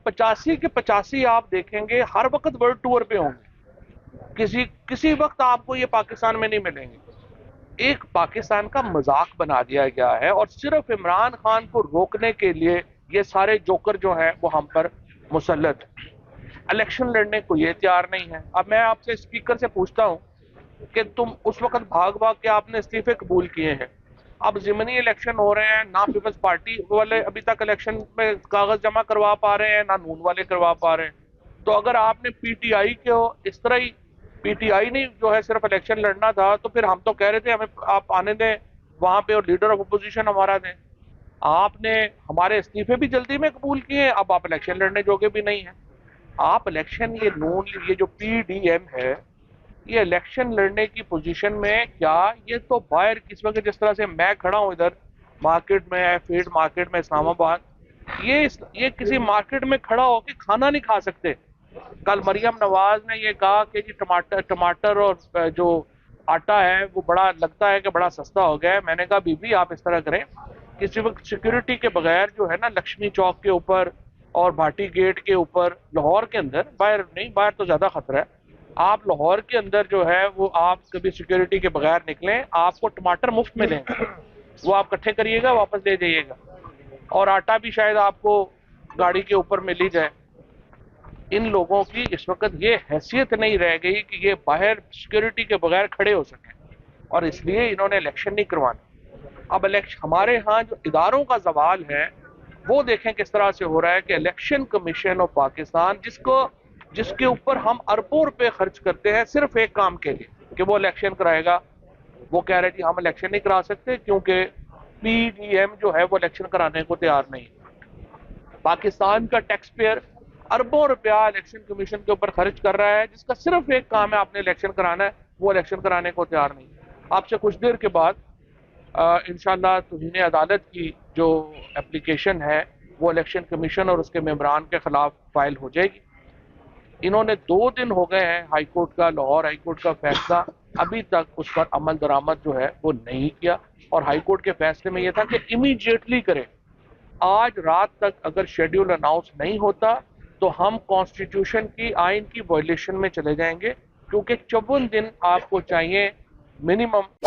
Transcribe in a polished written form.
85 के 85 आप देखेंगे हर वक्त वर्ल्ड टूर पे होंगे, किसी वक्त आपको ये पाकिस्तान में नहीं मिलेंगे। एक पाकिस्तान का मजाक बना दिया गया है और सिर्फ इमरान खान को रोकने के लिए ये सारे जोकर जो हैं वो हम पर मुसल्लत। इलेक्शन लड़ने को ये तैयार नहीं है। अब मैं आपसे स्पीकर से पूछता हूँ कि तुम उस वक्त भाग भाग के आपने इस्तीफे कबूल किए हैं, अब ज़िमनी इलेक्शन हो रहे हैं, ना पीपल्स पार्टी वाले अभी तक इलेक्शन में कागज जमा करवा पा रहे हैं, ना नून वाले करवा पा रहे हैं। तो अगर आपने पीटीआई को इस तरह ही, पीटीआई नहीं जो है सिर्फ इलेक्शन लड़ना था, तो फिर हम तो कह रहे थे हमें आप आने दें वहां पे और लीडर ऑफ अपोजिशन हमारा दें। आपने हमारे इस्तीफे भी जल्दी में कबूल किए, अब आप इलेक्शन लड़ने जोगे भी नहीं है। आप इलेक्शन, ये नून, ये जो पीडीएम है, ये इलेक्शन लड़ने की पोजीशन में क्या, ये तो बाहर किस वक्त, जिस तरह से मैं खड़ा हूं इधर मार्केट में, फील्ड मार्केट में इस्लामाबाद, ये किसी मार्केट में खड़ा होकर खाना नहीं खा सकते। कल मरियम नवाज ने ये कहा कि जी टमाटर और जो आटा है वो बड़ा लगता है कि बड़ा सस्ता हो गया है। मैंने कहा बीबी आप इस तरह करें, किसी वक्त सिक्योरिटी के बगैर जो है ना, लक्ष्मी चौक के ऊपर और भाटी गेट के ऊपर लाहौर के अंदर, बाहर नहीं, बाहर तो ज्यादा खतरा है, आप लाहौर के अंदर जो है वो आप कभी सिक्योरिटी के बगैर निकलें, आपको टमाटर मुफ्त मिलेंगे, वो आप इकट्ठे करिएगा वापस ले जाइएगा, और आटा भी शायद आपको गाड़ी के ऊपर मिल ही जाए। इन लोगों की इस वक्त ये हैसियत नहीं रह गई कि ये बाहर सिक्योरिटी के बगैर खड़े हो सकें, और इसलिए इन्होंने इलेक्शन नहीं करवाना। अब इलेक्शन, हमारे यहाँ जो इदारों का सवाल है वो देखें किस तरह से हो रहा है कि इलेक्शन कमीशन ऑफ पाकिस्तान, जिसके ऊपर हम अरबों रुपए खर्च करते हैं सिर्फ एक काम के लिए कि वो इलेक्शन कराएगा, वो कह रहे जी हम इलेक्शन नहीं करा सकते क्योंकि पीडीएम जो है वो इलेक्शन कराने को तैयार नहीं। पाकिस्तान का टैक्स पेयर अरबों रुपया इलेक्शन कमीशन के ऊपर खर्च कर रहा है, जिसका सिर्फ एक काम है आपने इलेक्शन कराना है, वो इलेक्शन कराने को तैयार नहीं। आपसे कुछ देर के बाद इंशाल्लाह तौहीन अदालत की जो एप्लीकेशन है वो इलेक्शन कमीशन और उसके मेंबरान के खिलाफ फाइल हो जाएगी। इन्होंने 2 दिन हो गए हैं हाई कोर्ट का, लाहौर हाई कोर्ट का फैसला, अभी तक उस पर अमल दरामद जो है वो नहीं किया, और हाई कोर्ट के फैसले में यह था कि इमीडिएटली करें। आज रात तक अगर शेड्यूल अनाउंस नहीं होता तो हम कॉन्स्टिट्यूशन की, आइन की वायलेशन में चले जाएंगे, क्योंकि 54 दिन आपको चाहिए मिनिमम